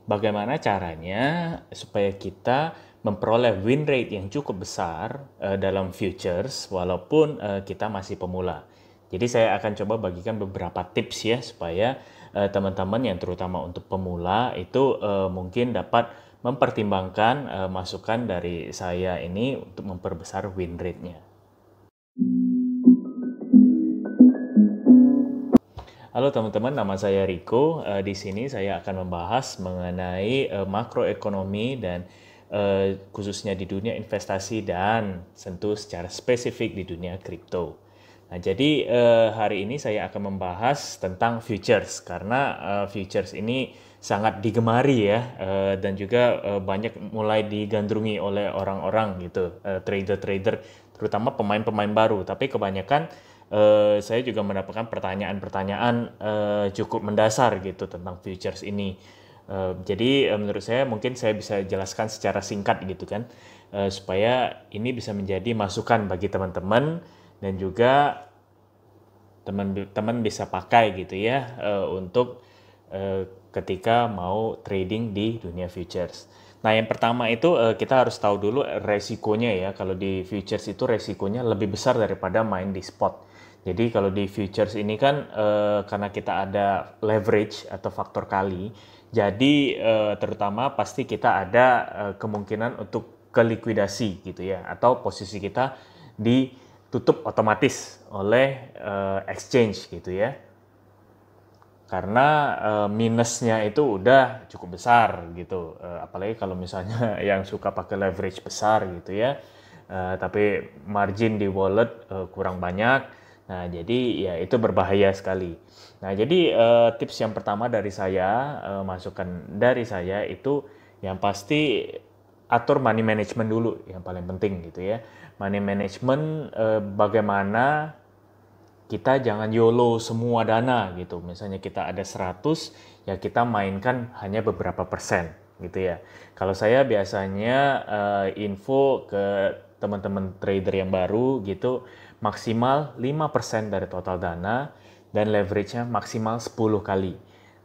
bagaimana caranya supaya kita memperoleh win rate yang cukup besar dalam futures walaupun kita masih pemula. Jadi saya akan coba bagikan beberapa tips ya supaya teman-teman yang terutama untuk pemula itu mungkin dapat mempertimbangkan masukan dari saya ini untuk memperbesar win rate-nya. Halo teman-teman, nama saya Riko. Di sini saya akan membahas mengenai makroekonomi dan khususnya di dunia investasi dan tentu secara spesifik di dunia kripto. Nah, jadi hari ini saya akan membahas tentang futures karena futures ini sangat digemari ya dan juga banyak mulai digandrungi oleh orang-orang gitu, trader-trader terutama pemain-pemain baru. Tapi kebanyakan saya juga mendapatkan pertanyaan-pertanyaan cukup mendasar gitu tentang futures ini. Jadi menurut saya mungkin saya bisa jelaskan secara singkat gitu kan, supaya ini bisa menjadi masukan bagi teman-teman dan juga teman-teman bisa pakai gitu ya untuk ketika mau trading di dunia futures. Nah, yang pertama itu kita harus tahu dulu resikonya ya. Kalau di futures itu resikonya lebih besar daripada main di spot. Jadi kalau di futures ini kan karena kita ada leverage atau faktor kali, jadi terutama pasti kita ada kemungkinan untuk ke likuidasi gitu ya, atau posisi kita ditutup otomatis oleh exchange gitu ya. Karena minusnya itu udah cukup besar gitu, apalagi kalau misalnya yang suka pakai leverage besar gitu ya, tapi margin di wallet kurang banyak. Nah, jadi ya itu berbahaya sekali. Nah, jadi tips yang pertama dari saya, masukan dari saya itu yang pasti atur money management dulu yang paling penting gitu ya. Money management bagaimana kita jangan YOLO semua dana gitu. Misalnya kita ada 100, ya kita mainkan hanya beberapa persen gitu ya. Kalau saya biasanya info ke teman-teman trader yang baru gitu, maksimal 5% dari total dana dan leverage-nya maksimal 10 kali.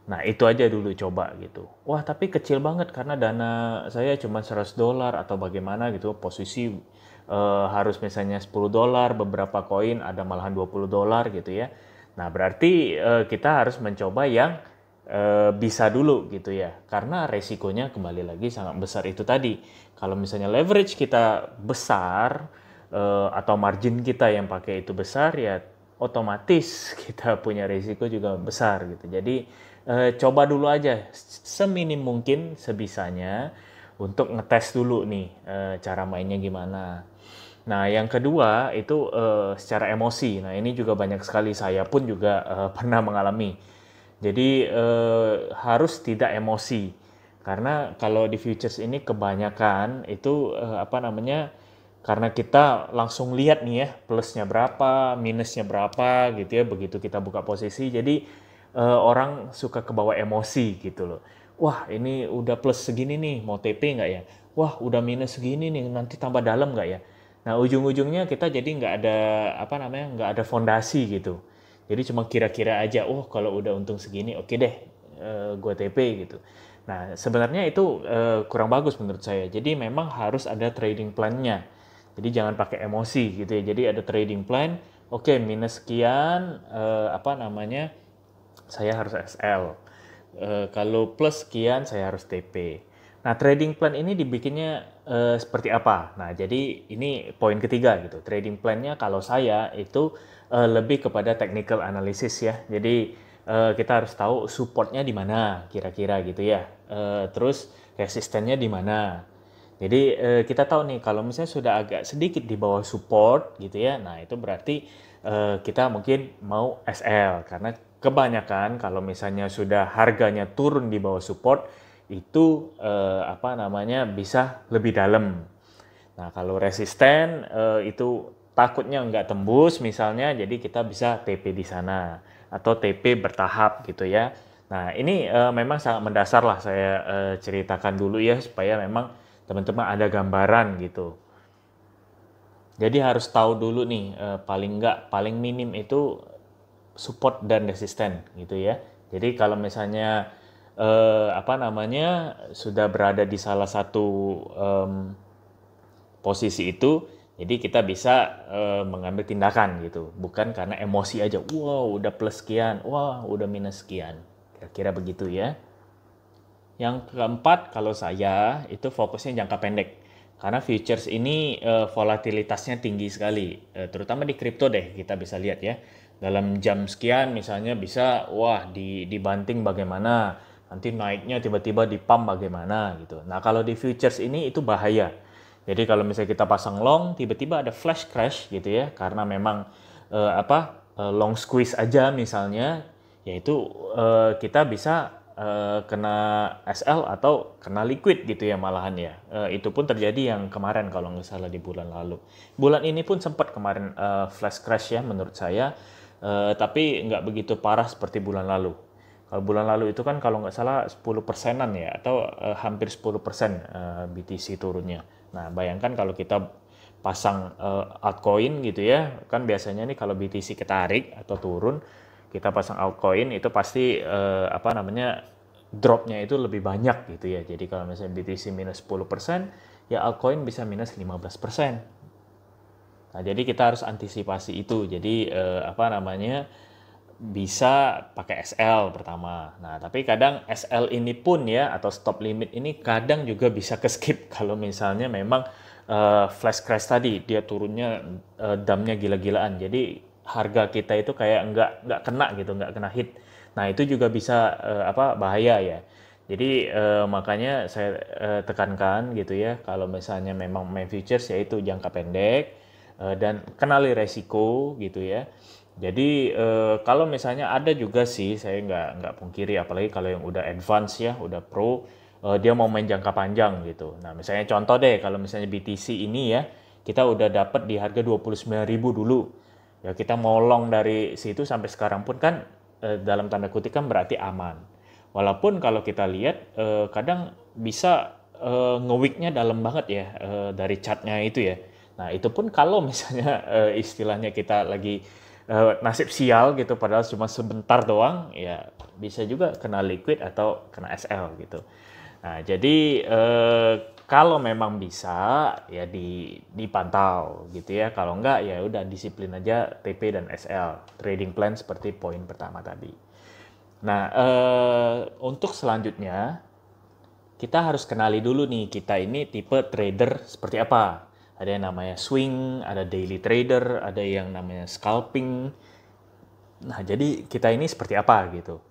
Nah, itu aja dulu coba gitu. Wah, tapi kecil banget karena dana saya cuma $100 atau bagaimana gitu. Posisi harus misalnya $10, beberapa koin ada malahan $20 gitu ya. Nah, berarti kita harus mencoba yang bisa dulu gitu ya. Karena resikonya kembali lagi sangat besar itu tadi. Kalau misalnya leverage kita besar atau margin kita yang pakai itu besar ya otomatis kita punya risiko juga besar gitu. Jadi coba dulu aja seminim mungkin sebisanya untuk ngetes dulu nih cara mainnya gimana. Nah, yang kedua itu secara emosi. Nah, ini juga banyak sekali saya pun juga pernah mengalami. Jadi harus tidak emosi. Karena kalau di futures ini kebanyakan itu apa namanya? Karena kita langsung lihat nih ya plusnya berapa, minusnya berapa gitu ya begitu kita buka posisi. Jadi orang suka kebawa emosi gitu loh. Wah, ini udah plus segini nih, mau TP nggak ya? Wah, udah minus segini nih, nanti tambah dalam nggak ya? Nah, ujung-ujungnya kita jadi nggak ada apa namanya, nggak ada fondasi gitu. Jadi cuma kira-kira aja, oh kalau udah untung segini, oke deh, gue TP gitu. Nah, sebenarnya itu kurang bagus menurut saya. Jadi memang harus ada trading plan-nya. Jadi jangan pakai emosi gitu ya. Jadi ada trading plan, oke minus sekian, apa namanya, saya harus SL. Kalau plus sekian saya harus TP. Nah, trading plan ini dibikinnya seperti apa? Nah, jadi ini poin ketiga gitu. Trading plan-nya kalau saya itu lebih kepada technical analysis ya. Jadi kita harus tahu supportnya di mana kira-kira gitu ya. Terus resistennya di mana. Jadi kita tahu nih kalau misalnya sudah agak sedikit di bawah support gitu ya. Nah, itu berarti kita mungkin mau SL karena kebanyakan kalau misalnya sudah harganya turun di bawah support itu apa namanya bisa lebih dalam. Nah, kalau resisten itu takutnya nggak tembus misalnya, jadi kita bisa TP di sana atau TP bertahap gitu ya. Nah, ini memang sangat mendasar lah saya ceritakan dulu ya supaya memang teman-teman ada gambaran gitu. Jadi harus tahu dulu nih paling nggak paling minim itu support dan resisten gitu ya. Jadi kalau misalnya apa namanya, sudah berada di salah satu posisi itu, jadi kita bisa mengambil tindakan gitu, bukan karena emosi aja. Wow, udah plus sekian, wah udah minus sekian. Kira-kira begitu ya. Yang keempat, kalau saya itu fokusnya jangka pendek. Karena futures ini volatilitasnya tinggi sekali, terutama di kripto deh kita bisa lihat ya. Dalam jam sekian misalnya bisa, wah dibanting bagaimana, nanti naiknya tiba-tiba di pump bagaimana gitu. Nah kalau di futures ini itu bahaya. Jadi kalau misalnya kita pasang long, tiba-tiba ada flash crash gitu ya, karena memang long squeeze aja misalnya, yaitu kita bisa kena SL atau kena liquid gitu ya malahan ya. Itu pun terjadi yang kemarin kalau nggak salah di bulan lalu. Bulan ini pun sempat kemarin flash crash ya menurut saya, tapi nggak begitu parah seperti bulan lalu. Kalau bulan lalu itu kan kalau nggak salah 10%-an ya, atau hampir 10% BTC turunnya. Nah bayangkan kalau kita pasang altcoin gitu ya, kan biasanya nih kalau BTC ketarik atau turun, kita pasang altcoin itu pasti dropnya itu lebih banyak gitu ya. Jadi kalau misalnya BTC minus 10%, ya altcoin bisa minus 15%. Nah, jadi kita harus antisipasi itu. Jadi bisa pakai SL pertama. Nah, tapi kadang SL ini pun ya, atau stop limit ini kadang juga bisa ke skip kalau misalnya memang flash crash tadi dia turunnya dumpnya gila-gilaan. Jadi harga kita itu kayak nggak kena gitu, nggak kena hit. Nah itu juga bisa bahaya ya. Jadi makanya saya tekankan gitu ya, kalau misalnya memang main futures yaitu jangka pendek dan kenali resiko gitu ya. Jadi kalau misalnya ada juga sih, saya nggak pungkiri, apalagi kalau yang udah advance ya, udah pro, dia mau main jangka panjang gitu. Nah misalnya contoh deh, kalau misalnya BTC ini ya, kita udah dapat di harga 29.000 dulu. Ya kita mau long dari situ sampai sekarang pun kan dalam tanda kutip kan berarti aman. Walaupun kalau kita lihat kadang bisa nge-weaknya dalam banget ya dari chartnya itu ya. Nah itu pun kalau misalnya istilahnya kita lagi nasib sial gitu, padahal cuma sebentar doang, ya bisa juga kena liquid atau kena SL gitu. Nah jadi kalau memang bisa ya dipantau gitu ya. Kalau enggak ya udah disiplin aja TP dan SL, trading plan seperti poin pertama tadi. Nah, untuk selanjutnya kita harus kenali dulu nih, kita ini tipe trader seperti apa. Ada yang namanya swing, ada daily trader, ada yang namanya scalping. Nah, jadi kita ini seperti apa gitu.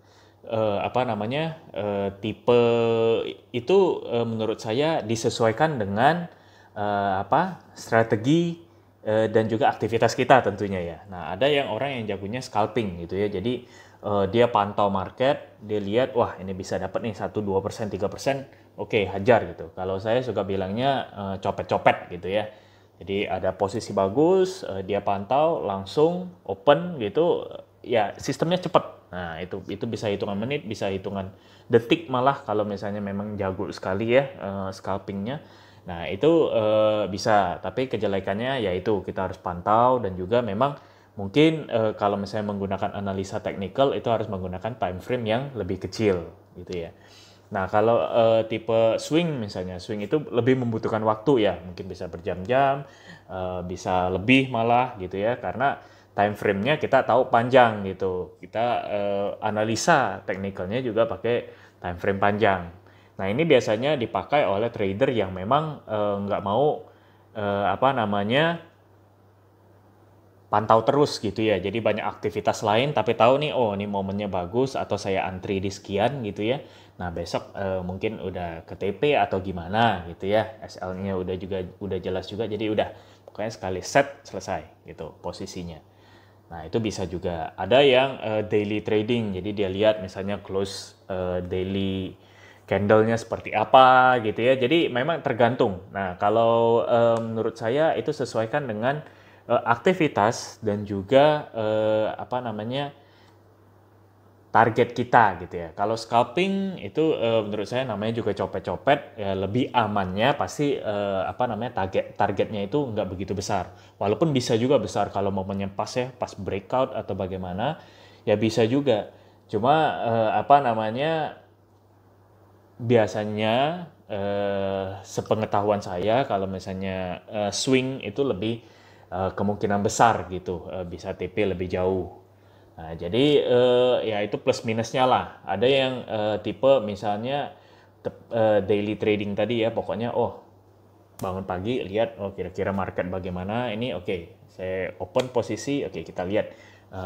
Tipe itu menurut saya disesuaikan dengan strategi dan juga aktivitas kita tentunya ya. Nah, ada yang orang yang jagonya scalping gitu ya. Jadi dia pantau market, dia lihat wah ini bisa dapat nih 1, 2%, 3%, oke hajar gitu. Kalau saya suka bilangnya copet-copet gitu ya. Jadi ada posisi bagus, dia pantau langsung open gitu, ya sistemnya cepat. Nah itu bisa hitungan menit, bisa hitungan detik malah kalau misalnya memang jago sekali ya scalpingnya. Nah itu bisa, tapi kejelekannya yaitu kita harus pantau dan juga memang mungkin kalau misalnya menggunakan analisa teknikal itu harus menggunakan time frame yang lebih kecil gitu ya. Nah, kalau tipe swing misalnya, swing itu lebih membutuhkan waktu ya, mungkin bisa berjam-jam, bisa lebih malah gitu ya, karena time frame-nya kita tahu panjang gitu. Kita analisa teknikalnya juga pakai time frame panjang. Nah, ini biasanya dipakai oleh trader yang memang nggak mau pantau terus gitu ya. Jadi banyak aktivitas lain tapi tahu nih, oh ini momennya bagus atau saya antri di sekian gitu ya. Nah, besok mungkin udah ke TP atau gimana gitu ya. SL-nya udah jelas juga, jadi udah pokoknya sekali set selesai gitu posisinya. Nah, itu bisa juga. Ada yang daily trading. Jadi dia lihat misalnya close daily candle-nya seperti apa gitu ya. Jadi memang tergantung. Nah, kalau menurut saya itu sesuaikan dengan aktivitas dan juga target kita gitu ya. Kalau scalping itu menurut saya namanya juga copet-copet, ya lebih amannya pasti targetnya itu nggak begitu besar. Walaupun bisa juga besar kalau momennya pas ya, pas breakout atau bagaimana, ya bisa juga. Cuma biasanya sepengetahuan saya kalau misalnya swing itu lebih kemungkinan besar gitu bisa TP lebih jauh. Nah, jadi ya itu plus minusnya lah. Ada yang tipe misalnya daily trading tadi ya, pokoknya bangun pagi lihat kira-kira market bagaimana ini, oke, saya open posisi, oke, kita lihat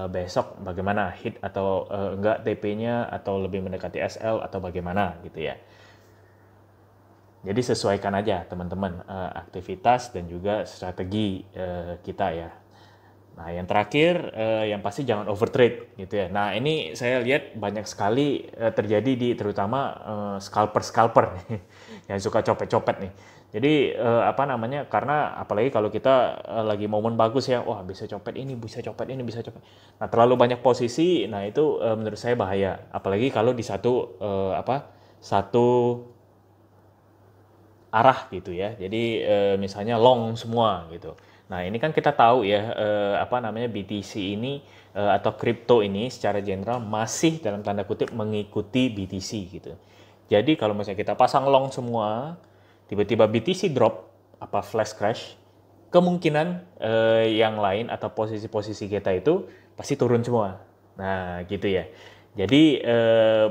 besok bagaimana hit atau enggak TP-nya atau lebih mendekati SL atau bagaimana gitu ya. Jadi sesuaikan aja teman-teman aktivitas dan juga strategi kita ya. Nah, yang terakhir yang pasti jangan overtrade gitu ya. Nah, ini saya lihat banyak sekali terjadi di terutama scalper-scalper nih, yang suka copet-copet nih. Jadi apa namanya? Karena apalagi kalau kita lagi momen bagus ya, wah bisa copet ini, bisa copet ini, bisa copet. Nah, terlalu banyak posisi, nah itu menurut saya bahaya. Apalagi kalau di satu satu arah gitu ya. Jadi misalnya long semua gitu. Nah, ini kan kita tahu ya apa namanya BTC ini atau kripto ini secara general masih dalam tanda kutip mengikuti BTC gitu. Jadi kalau misalnya kita pasang long semua, tiba-tiba BTC drop apa flash crash, kemungkinan yang lain atau posisi-posisi kita itu pasti turun semua. Nah, gitu ya. Jadi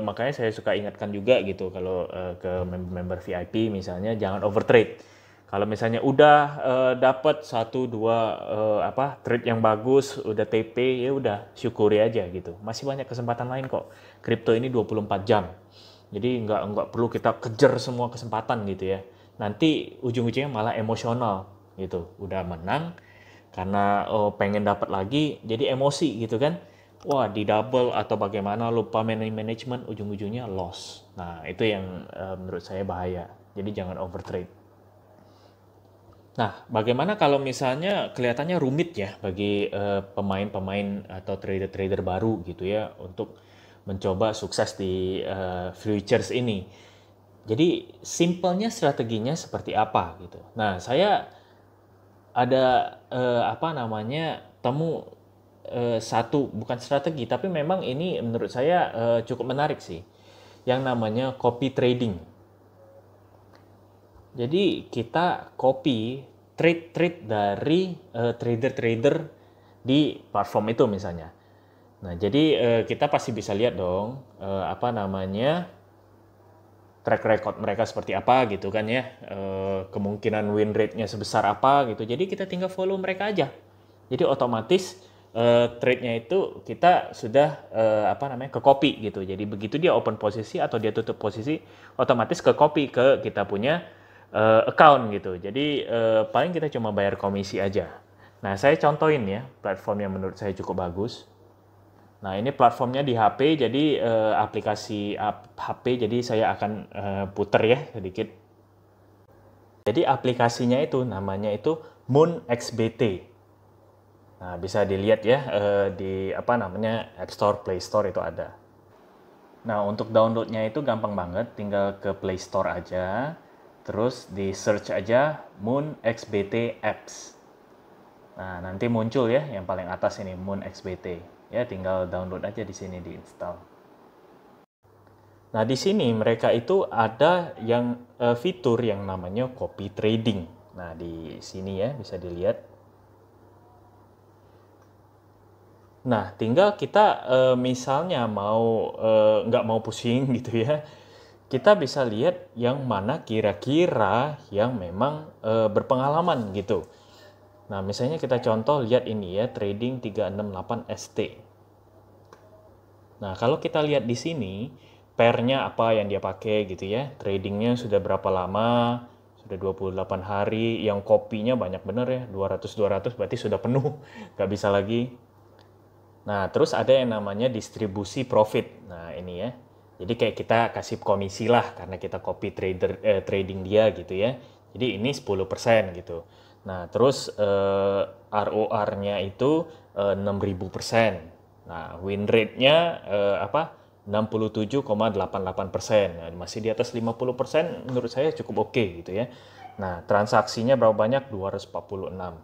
makanya saya suka ingatkan juga gitu kalau ke member VIP misalnya jangan overtrade. Kalau misalnya udah dapat satu dua trade yang bagus, udah TP ya udah syukuri aja gitu. Masih banyak kesempatan lain kok. Kripto ini 24 jam. Jadi nggak perlu kita kejar semua kesempatan gitu ya. Nanti ujung-ujungnya malah emosional gitu. Udah menang karena pengen dapat lagi jadi emosi gitu kan. Wah, di double atau bagaimana lupa manajemen ujung-ujungnya loss. Nah, itu yang menurut saya bahaya. Jadi jangan overtrade. Nah, bagaimana kalau misalnya kelihatannya rumit ya bagi pemain-pemain atau trader-trader baru gitu ya untuk mencoba sukses di futures ini. Jadi simpelnya strateginya seperti apa gitu. Nah, saya ada apa namanya temu satu bukan strategi tapi memang ini menurut saya cukup menarik sih yang namanya copy trading. Jadi kita copy trade-trade dari trader-trader di platform itu misalnya. Nah, jadi kita pasti bisa lihat dong apa namanya track record mereka seperti apa gitu kan ya. Kemungkinan win rate-nya sebesar apa gitu. Jadi kita tinggal follow mereka aja. Jadi otomatis trade-nya itu kita sudah apa namanya ke copy gitu. Jadi begitu dia open posisi atau dia tutup posisi, otomatis ke copy ke kita punya account gitu. Jadi paling kita cuma bayar komisi aja. Nah, saya contohin ya platform yang menurut saya cukup bagus. Nah, ini platformnya di HP, jadi aplikasi HP, jadi saya akan puter ya sedikit. Jadi aplikasinya itu namanya itu Moon XBT. Nah, bisa dilihat ya di apa namanya App Store, Play Store itu ada. Nah, untuk downloadnya itu gampang banget, tinggal ke Play Store aja, terus di search aja Moon XBT Apps. Nah, nanti muncul ya yang paling atas ini Moon XBT. Ya, tinggal download aja di sini diinstal. Nah, di sini mereka itu ada yang fitur yang namanya copy trading. Nah, di sini ya bisa dilihat. Nah, tinggal kita misalnya mau nggak mau pusing gitu ya, kita bisa lihat yang mana kira-kira yang memang berpengalaman gitu. Nah, misalnya kita contoh lihat ini ya, trading 368 ST. Nah, kalau kita lihat di sini, pairnya apa yang dia pakai gitu ya, tradingnya sudah berapa lama, sudah 28 hari, yang kopinya banyak bener ya, 200-200 berarti sudah penuh, nggak bisa lagi. Nah, terus ada yang namanya distribusi profit. Nah, ini ya. Jadi kayak kita kasih komisi lah karena kita copy trading dia gitu ya. Jadi ini 10% gitu. Nah, terus ROR-nya itu 6.000%. Nah, win rate-nya 67,88%. Nah, masih di atas 50% menurut saya cukup oke gitu ya. Nah, transaksinya berapa banyak? 246.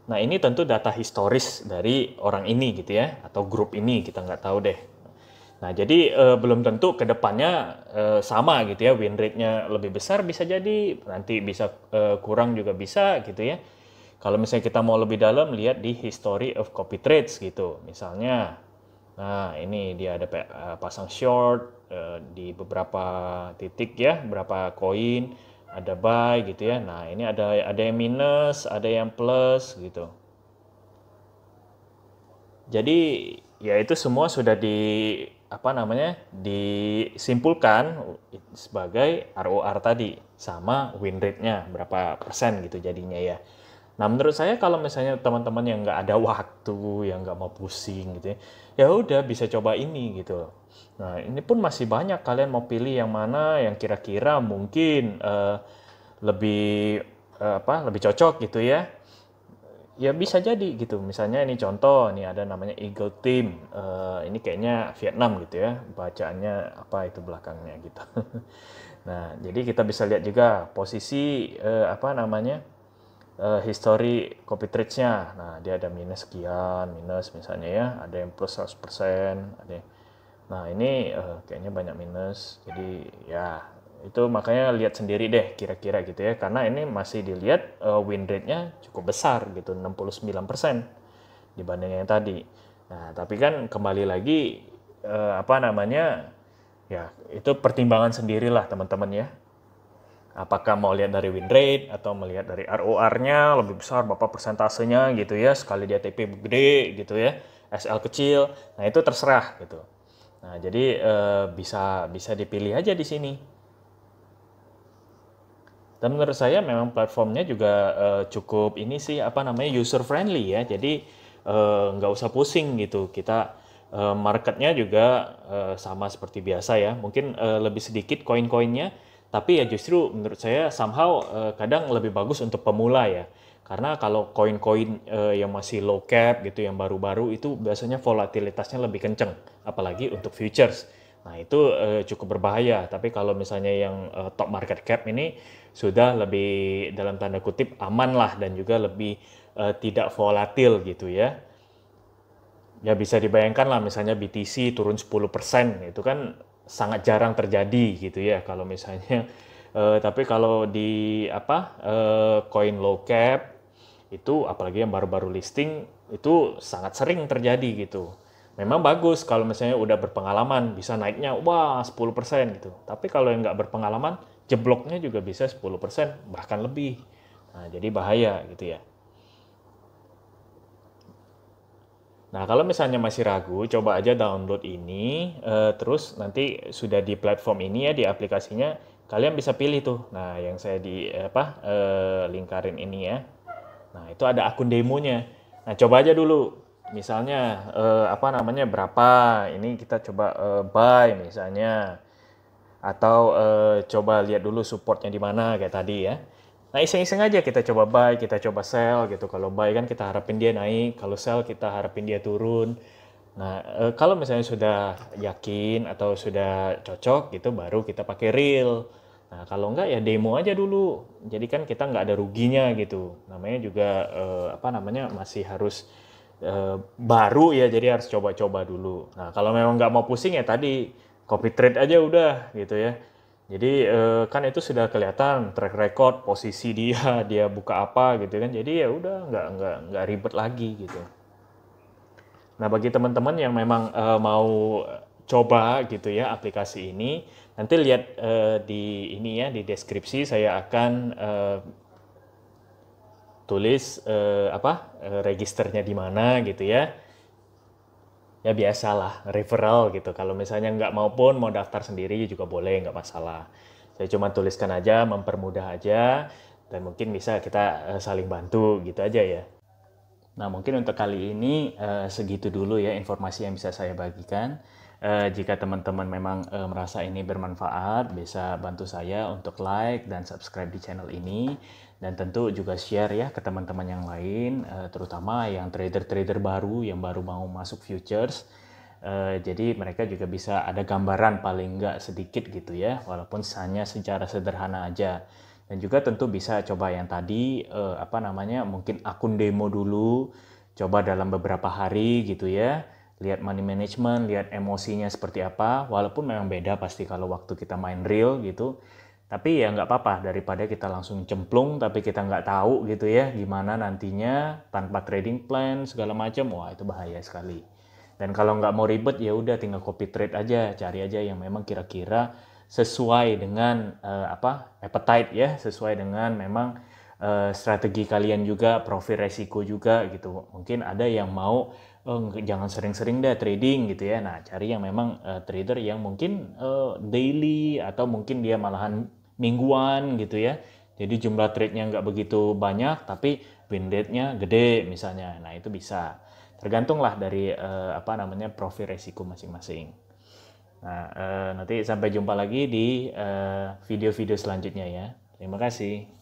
Nah, ini tentu data historis dari orang ini gitu ya, atau grup ini, kita nggak tahu deh. Nah, jadi belum tentu ke depannya sama gitu ya, win rate-nya lebih besar bisa jadi, nanti bisa kurang juga bisa gitu ya. Kalau misalnya kita mau lebih dalam, lihat di history of copy trades gitu. Misalnya, nah ini dia ada pasang short di beberapa titik ya, beberapa koin, ada buy gitu ya. Nah, ini ada yang minus, ada yang plus gitu. Jadi ya itu semua sudah disimpulkan sebagai ROR tadi sama win rate-nya berapa persen gitu jadinya ya. Nah, menurut saya kalau misalnya teman-teman yang nggak ada waktu, yang nggak mau pusing gitu ya, ya udah bisa coba ini gitu. Nah, ini pun masih banyak, kalian mau pilih yang mana yang kira-kira mungkin lebih lebih cocok gitu ya. Ya bisa jadi gitu. Misalnya ini contoh, nih ada namanya Eagle Team. Ini kayaknya Vietnam gitu ya. Bacaannya apa itu belakangnya gitu. Nah, jadi kita bisa lihat juga posisi history copy trades-nya. Nah, dia ada minus sekian, minus misalnya ya, ada yang plus 100%, ada yang... Nah, ini kayaknya banyak minus. Jadi ya itu makanya lihat sendiri deh kira-kira gitu ya. Karena ini masih dilihat win rate-nya cukup besar gitu, 69% dibanding yang tadi. Nah, tapi kan kembali lagi ya itu pertimbangan sendirilah teman-teman ya. Apakah mau lihat dari win rate atau melihat dari ROR-nya lebih besar, berapa persentasenya gitu ya, sekali dia TP gede gitu ya, SL kecil. Nah, itu terserah gitu. Nah, jadi bisa dipilih aja di sini. Dan menurut saya memang platformnya juga cukup ini sih user friendly ya. Jadi nggak usah pusing gitu. Kita marketnya juga sama seperti biasa ya. Mungkin lebih sedikit koin-koinnya, tapi ya justru menurut saya somehow kadang lebih bagus untuk pemula ya. Karena kalau koin-koin yang masih low cap gitu, yang baru-baru itu biasanya volatilitasnya lebih kenceng, apalagi untuk futures. Nah, itu cukup berbahaya. Tapi kalau misalnya yang top market cap ini sudah lebih dalam tanda kutip aman lah dan juga lebih tidak volatil gitu ya. Ya bisa dibayangkan lah misalnya BTC turun 10%, itu kan sangat jarang terjadi gitu ya kalau misalnya tapi kalau di koin low cap itu apalagi yang baru-baru listing itu sangat sering terjadi gitu. Memang bagus kalau misalnya udah berpengalaman bisa naiknya wah 10% gitu. Tapi kalau yang nggak berpengalaman jebloknya juga bisa 10% bahkan lebih. Nah, jadi bahaya gitu ya. Nah, kalau misalnya masih ragu, coba aja download ini, terus nanti sudah di platform ini ya, di aplikasinya, kalian bisa pilih tuh. Nah, yang saya lingkarin ini ya. Nah, itu ada akun demonya. Nah, coba aja dulu. Misalnya, berapa, ini kita coba buy misalnya. Atau coba lihat dulu supportnya di mana kayak tadi ya. Nah, iseng-iseng aja kita coba buy, kita coba sell gitu. Kalau buy kan kita harapin dia naik, kalau sell kita harapin dia turun. Nah, kalau misalnya sudah yakin atau sudah cocok gitu, baru kita pakai real. Nah, kalau enggak ya demo aja dulu. Jadi kan kita nggak ada ruginya gitu. Namanya juga masih harus baru ya, jadi harus coba-coba dulu. Nah, kalau memang nggak mau pusing ya tadi copy trade aja udah gitu ya. Jadi kan itu sudah kelihatan track record posisi dia, dia buka apa gitu kan. Jadi ya udah nggak ribet lagi gitu. Nah, bagi teman-teman yang memang mau coba gitu ya aplikasi ini, nanti lihat di ini ya, di deskripsi saya akan tulis registernya di mana gitu ya. Ya biasalah, referral gitu. Kalau misalnya nggak mau pun, mau daftar sendiri juga boleh, nggak masalah. Saya cuma tuliskan aja, mempermudah aja, dan mungkin bisa kita saling bantu gitu aja ya. Nah, mungkin untuk kali ini segitu dulu ya informasi yang bisa saya bagikan. Jika teman-teman memang merasa ini bermanfaat, bisa bantu saya untuk like dan subscribe di channel ini. Dan tentu juga share ya ke teman-teman yang lain, terutama yang trader-trader baru yang baru mau masuk futures. Jadi mereka juga bisa ada gambaran paling nggak sedikit gitu ya, walaupun hanya secara sederhana aja. Dan juga tentu bisa coba yang tadi mungkin akun demo dulu, coba dalam beberapa hari gitu ya. lihat money management, lihat emosinya seperti apa, walaupun memang beda pasti kalau waktu kita main real gitu. Tapi ya nggak apa-apa, daripada kita langsung cemplung tapi kita nggak tahu gitu ya gimana nantinya tanpa trading plan segala macam, wah itu bahaya sekali. Dan kalau nggak mau ribet ya udah tinggal copy trade aja, cari aja yang memang kira-kira sesuai dengan appetite ya, sesuai dengan memang strategi kalian juga, profil resiko juga gitu. Mungkin ada yang mau jangan sering-sering deh trading gitu ya. Nah, cari yang memang trader yang mungkin daily atau mungkin dia malahan mingguan gitu ya. Jadi jumlah trade-nya nggak begitu banyak tapi win rate-nya gede misalnya. Nah, itu bisa. Tergantunglah dari profil resiko masing-masing. Nah, nanti sampai jumpa lagi di video-video selanjutnya ya. Terima kasih.